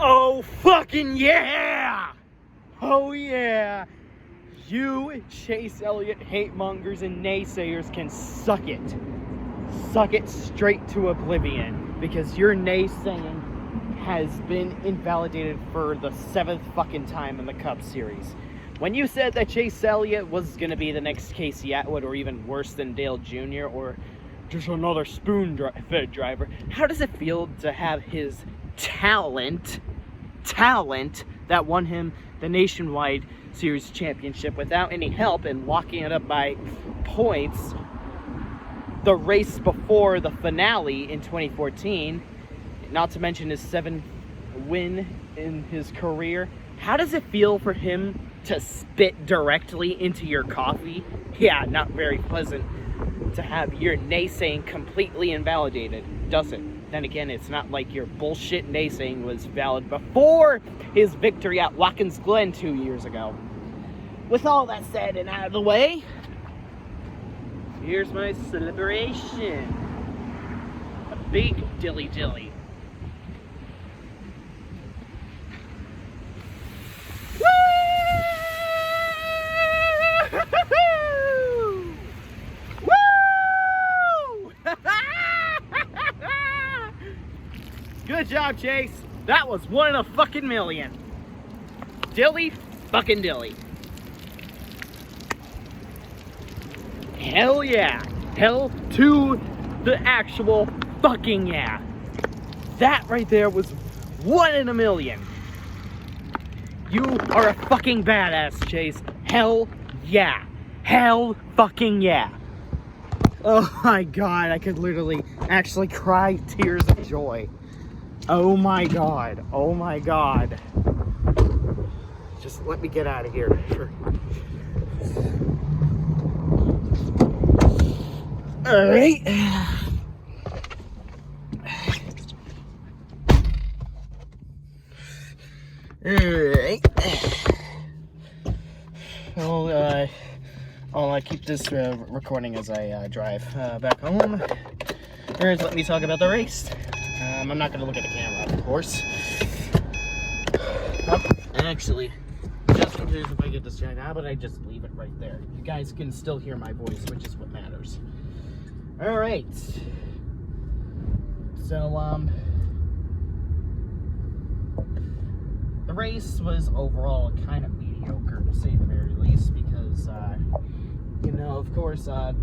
Oh, fucking yeah! Oh, yeah! You, Chase Elliott, hate mongers, and naysayers can suck it. Suck it straight to oblivion, because your naysaying has been invalidated for the 7th fucking time in the Cup Series. When you said that Chase Elliott was going to be the next Casey Atwood, or even worse than Dale Jr., or just another spoon-fed driver, how does it feel to have his talent that won him the Nationwide Series championship without any help and locking it up by points the race before the finale in 2014, not to mention his 7th win in his career? How does it feel for him to spit directly into your coffee? Yeah, not very pleasant to have your naysaying completely invalidated, does it? Then again, it's not like your bullshit naysaying was valid before his victory at Watkins Glen 2 years ago. With all that said and out of the way, here's my celebration. A big dilly dilly. Good job, Chase. That was 1 in a fucking million. Dilly fucking dilly. Hell yeah. Hell to the actual fucking yeah. That right there was 1 in a million. You are a fucking badass, Chase. Hell yeah. Hell fucking yeah. Oh my god, I could literally actually cry tears of joy. Oh my god. Oh my god. Just let me get out of here. Alright. Alright. I'll keep this recording as I drive back home. Alright, let me talk about the race. I'm not going to look at the camera, of course. Oh, actually, just in case if I get distracted, how about I just leave it right there? You guys can still hear my voice, which is what matters. Alright. So, the race was overall kind of mediocre, to say the very least, because, of course, the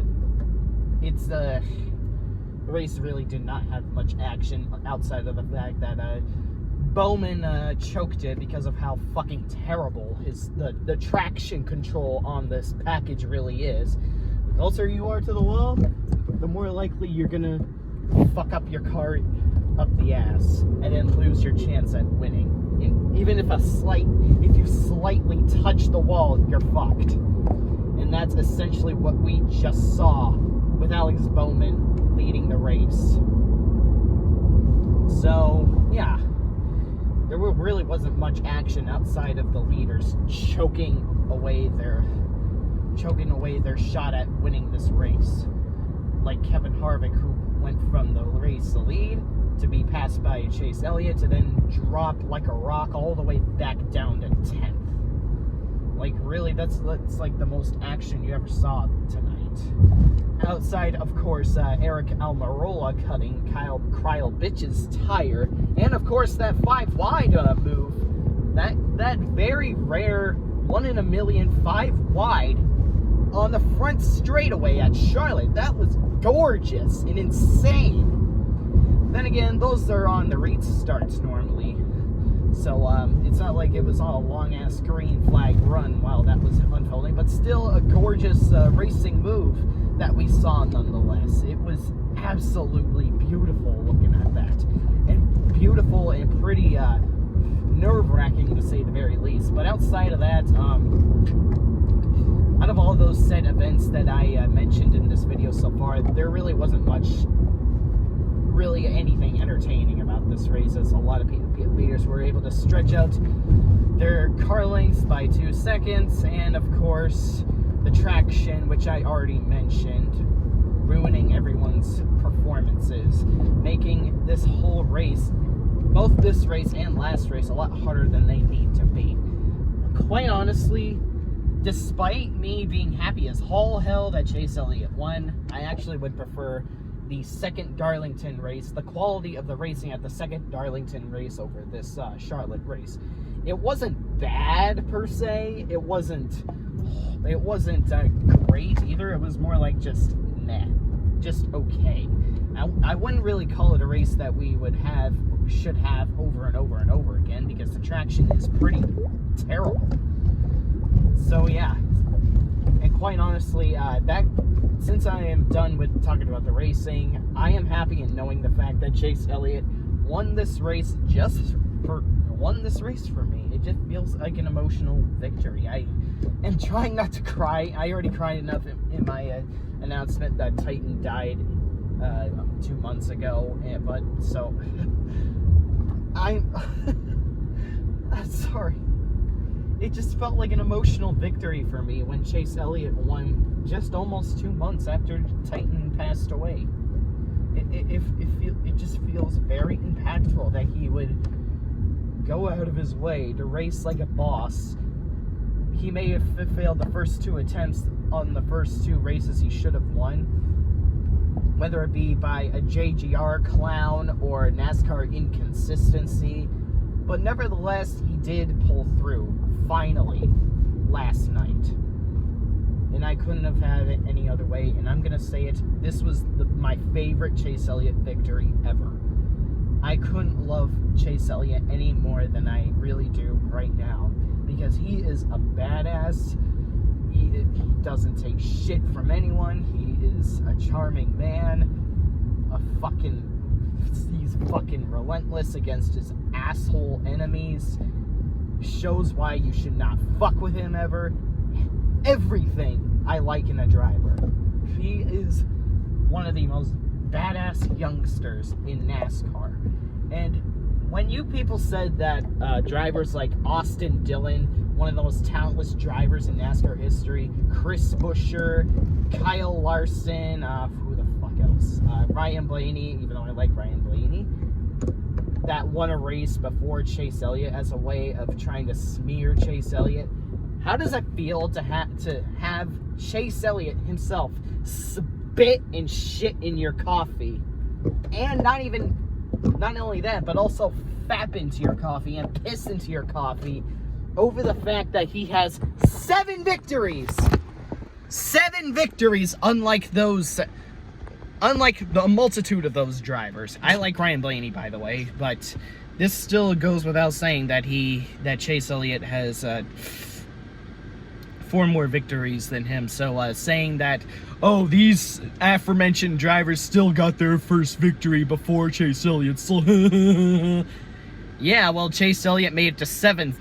race really did not have much action outside of the fact that Bowman choked it because of how fucking terrible the traction control on this package really is. The closer you are to the wall, the more likely you're gonna fuck up your car up the ass and then lose your chance at winning. And even if you slightly touch the wall, you're fucked. And that's essentially what we just saw with Alex Bowman leading the race. So, yeah. There really wasn't much action outside of the leaders choking away their shot at winning this race. Like Kevin Harvick, who went from the race lead to be passed by Chase Elliott to then drop like a rock all the way back down to 10th. Like, really, that's like the most action you ever saw tonight. Outside, of course, Eric Almirola cutting Kyle Bitch's tire, and of course that 5 wide move, that very rare 1 in a million 5 wide on the front straightaway at Charlotte. That was gorgeous and insane. Then again, those are on the restarts normally. So, it's not like it was all a long-ass green flag run while that was unfolding, but still a gorgeous racing move that we saw nonetheless. It was absolutely beautiful looking at that. And beautiful and pretty nerve-wracking, to say the very least. But outside of that, out of all those said events that I mentioned in this video so far, there really wasn't really anything entertaining about this race, as a lot of leaders were able to stretch out their car lengths by 2 seconds, and of course the traction, which I already mentioned, ruining everyone's performances, making this whole race both this race and last race a lot harder than they need to be. Quite honestly, despite me being happy as all hell that Chase Elliott won, I actually would prefer the second Darlington race, the quality of the racing at the second Darlington race over this Charlotte race. It wasn't bad per se. It wasn't great either. It was more like just meh, just okay. I wouldn't really call it a race that we should have over and over and over again, because the traction is pretty terrible. So yeah, and quite honestly, since I am done with talking about the racing, I am happy in knowing the fact that Chase Elliott won this race for me. It just feels like an emotional victory. I am trying not to cry. I already cried enough in my announcement that Titan died 2 months ago, but so I'm sorry. It just felt like an emotional victory for me when Chase Elliott won just almost 2 months after Titan passed away. It just feels very impactful that he would go out of his way to race like a boss. He may have failed the first 2 attempts on the first 2 races he should have won, whether it be by a JGR clown or NASCAR inconsistency, but nevertheless, he did pull through, finally, last night. And I couldn't have had it any other way, and I'm going to say it, this was my favorite Chase Elliott victory ever. I couldn't love Chase Elliott any more than I really do right now, because he is a badass. He doesn't take shit from anyone. He is a charming man. He's fucking relentless against his asshole enemies. Shows why you should not fuck with him ever. Everything I like in a driver. He is one of the most badass youngsters in NASCAR. And when you people said that drivers like Austin Dillon, one of the most talentless drivers in NASCAR history, Chris Buescher, Kyle Larson, who the fuck else? Ryan Blaney, even though I like Ryan Blaney, that won a race before Chase Elliott as a way of trying to smear Chase Elliott. How does it feel to have Chase Elliott himself spit and shit in your coffee, and not only that, but also fap into your coffee and piss into your coffee over the fact that he has 7 victories? 7 victories, unlike the multitude of those drivers. I like Ryan Blaney, by the way, but this still goes without saying that Chase Elliott has 4 more victories than him. So saying that, oh, these aforementioned drivers still got their first victory before Chase Elliott. So yeah, well, Chase Elliott made it to 7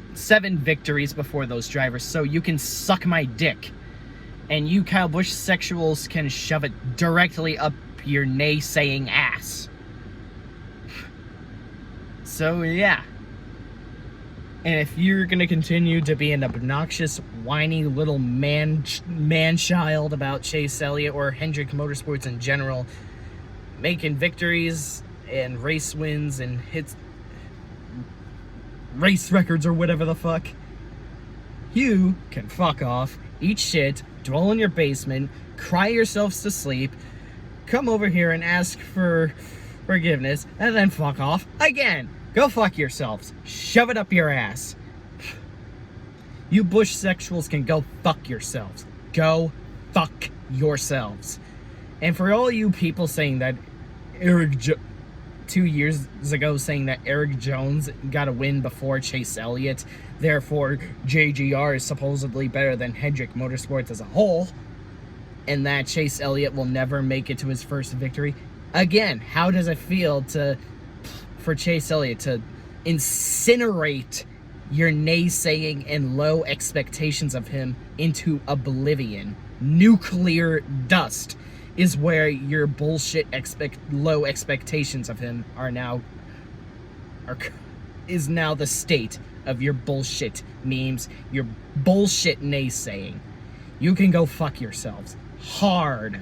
victories before those drivers, so you can suck my dick. And you Kyle Busch sexuals can shove it directly up your naysaying ass. So, yeah. And if you're gonna continue to be an obnoxious, whiny little man-child about Chase Elliott or Hendrick Motorsports in general, making victories and race wins and hits race records or whatever the fuck, you can fuck off, eat shit, dwell in your basement, cry yourselves to sleep, come over here and ask for forgiveness, and then fuck off again. Go fuck yourselves. Shove it up your ass. You Busch sexuals can go fuck yourselves. Go fuck yourselves. And for all you people saying that 2 years ago saying that Eric Jones got a win before Chase Elliott, therefore JGR is supposedly better than Hendrick Motorsports as a whole, and that Chase Elliott will never make it to his first victory. Again, how does it feel for Chase Elliott to incinerate your naysaying and low expectations of him into oblivion? Nuclear dust is where your bullshit low expectations of him is now the state of your bullshit memes, your bullshit naysaying. You can go fuck yourselves. Hard.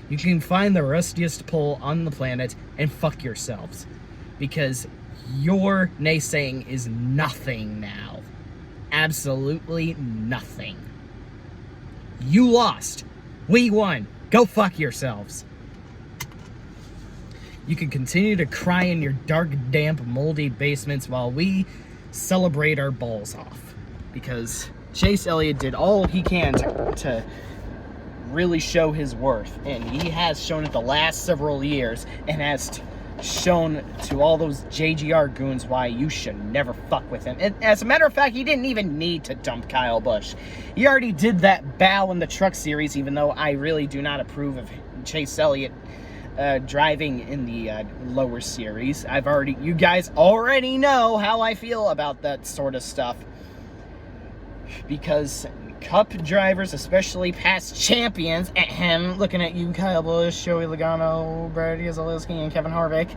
You can find the rustiest pole on the planet and fuck yourselves. Because Your naysaying is nothing now. Absolutely nothing. You lost. We won. Go fuck yourselves. You can continue to cry in your dark, damp, moldy basements while we celebrate our balls off. Because Chase Elliott did all he can to really show his worth. And he has shown it the last several years and has shown to all those JGR goons why you should never fuck with him. And as a matter of fact, he didn't even need to dump Kyle Busch. He already did that bow in the truck series, even though I really do not approve of Chase Elliott driving in the lower series. You guys already know how I feel about that sort of stuff. Because Cup drivers, especially past champions, looking at you, Kyle Busch, Joey Logano, Brady Keselowski, and Kevin Harvick,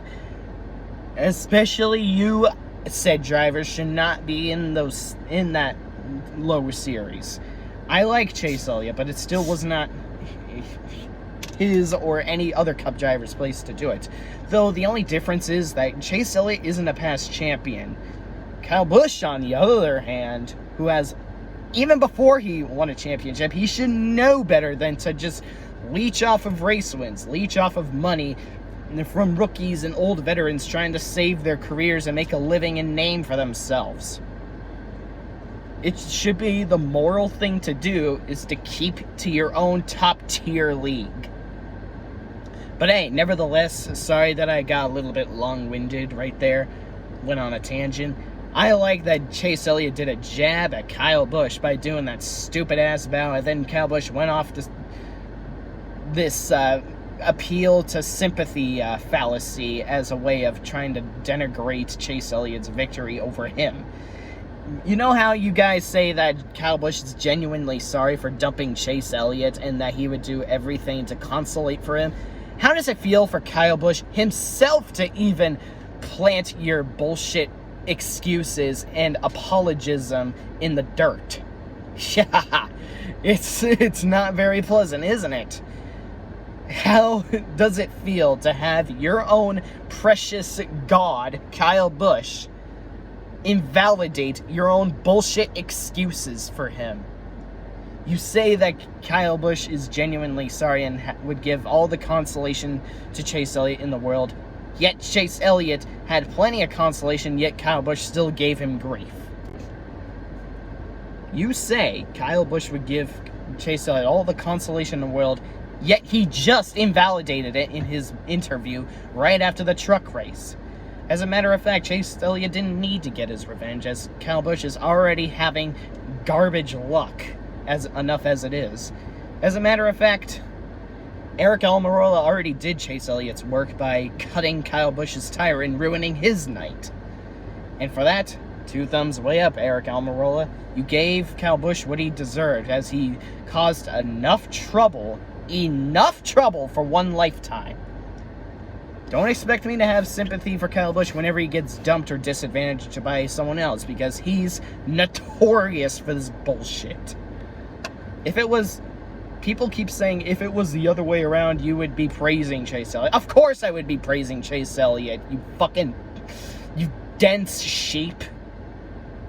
especially you said drivers should not be in that lower series. I like Chase Elliott, but it still was not his or any other Cup driver's place to do it. Though the only difference is that Chase Elliott isn't a past champion. Kyle Busch, on the other hand, who has, even before he won a championship, he should know better than to just leech off of race wins, leech off of money from rookies and old veterans trying to save their careers and make a living and name for themselves. It should be the moral thing to do is to keep to your own top tier league. But hey, nevertheless, sorry that I got a little bit long-winded right there, went on a tangent. I like that Chase Elliott did a jab at Kyle Busch by doing that stupid-ass bow, and then Kyle Busch went off this appeal to sympathy fallacy as a way of trying to denigrate Chase Elliott's victory over him. You know how you guys say that Kyle Busch is genuinely sorry for dumping Chase Elliott and that he would do everything to consolate for him? How does it feel for Kyle Busch himself to even plant your bullshit excuses and apologism in the dirt? Yeah, it's not very pleasant, isn't it? How does it feel to have your own precious god, Kyle Busch, invalidate your own bullshit excuses for him? You say that Kyle Busch is genuinely sorry and would give all the consolation to Chase Elliott in the world, yet Chase Elliott had plenty of consolation, yet Kyle Busch still gave him grief. You say Kyle Busch would give Chase Elliott all the consolation in the world, yet he just invalidated it in his interview right after the truck race. As a matter of fact, Chase Elliott didn't need to get his revenge, as Kyle Busch is already having garbage luck enough as it is. As a matter of fact, Aric Almirola already did Chase Elliott's work by cutting Kyle Busch's tire and ruining his night. And for that, 2 thumbs way up, Aric Almirola. You gave Kyle Busch what he deserved, as he caused enough trouble for one lifetime. Don't expect me to have sympathy for Kyle Busch whenever he gets dumped or disadvantaged by someone else, because he's notorious for this bullshit. People keep saying if it was the other way around, you would be praising Chase Elliott. Of course I would be praising Chase Elliott, you dense sheep.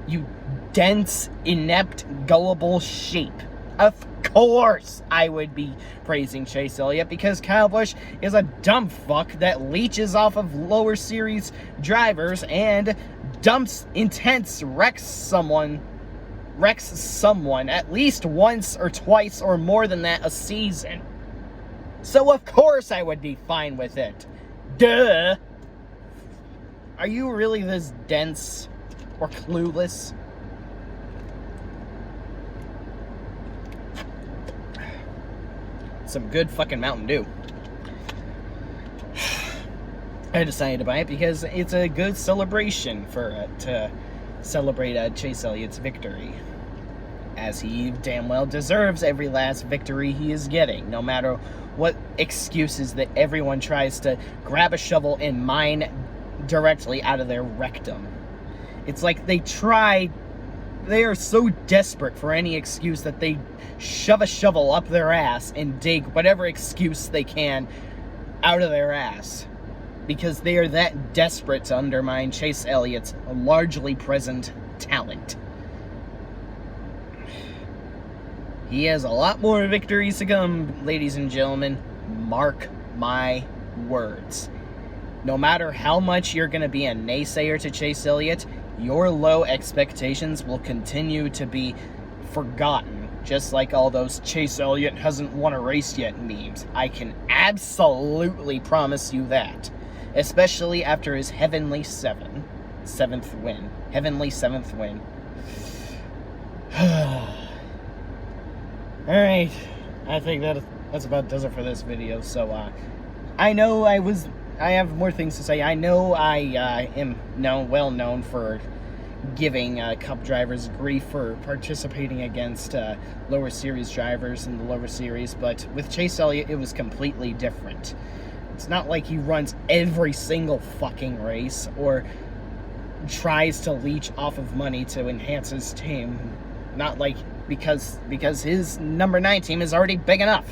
You dense, inept, gullible sheep. Of course I would be praising Chase Elliott, because Kyle Busch is a dumb fuck that leeches off of lower series drivers and wrecks someone at least once or twice or more than that a season. So of course I would be fine with it. Duh! Are you really this dense or clueless? Some good fucking Mountain Dew. I decided to buy it because it's a good celebration to celebrate Chase Elliott's victory, as he damn well deserves every last victory he is getting, no matter what excuses that everyone tries to grab a shovel and mine directly out of their rectum. It's like they are so desperate for any excuse that they shove a shovel up their ass and dig whatever excuse they can out of their ass. because they are that desperate to undermine Chase Elliott's largely present talent. He has a lot more victories to come, ladies and gentlemen. Mark my words. No matter how much you're going to be a naysayer to Chase Elliott, your low expectations will continue to be forgotten, just like all those Chase Elliott hasn't won a race yet memes. I can absolutely promise you that, especially after his heavenly seventh win. Heavenly seventh win. Alright, I think that's about does it for this video. So, I know I have more things to say. I know I am well known for giving Cup drivers grief for participating against lower series drivers in the lower series, but with Chase Elliott, it was completely different. It's not like he runs every single fucking race or tries to leech off of money to enhance his team. Not like because his number 9 team is already big enough.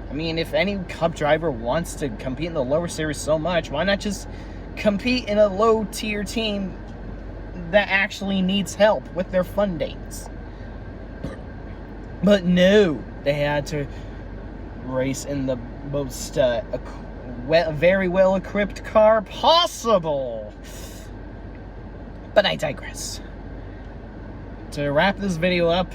I mean, if any Cup driver wants to compete in the lower series so much, why not just compete in a low-tier team that actually needs help with their fundings? But no, they had to race in the most very well-equipped car possible. But I digress. To wrap this video up,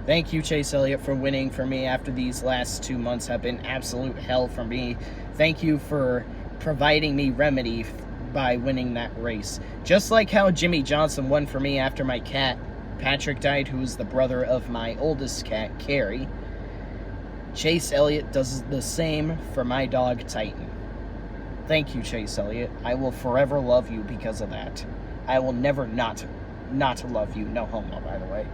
thank you, Chase Elliott, for winning for me after these last 2 months have been absolute hell for me. Thank you for providing me remedy by winning that race. Just like how Jimmy Johnson won for me after my cat, Patrick, died, who is the brother of my oldest cat, Carrie. Chase Elliott does the same for my dog, Titan. Thank you, Chase Elliott. I will forever love you because of that. I will never not love you. No homo, by the way.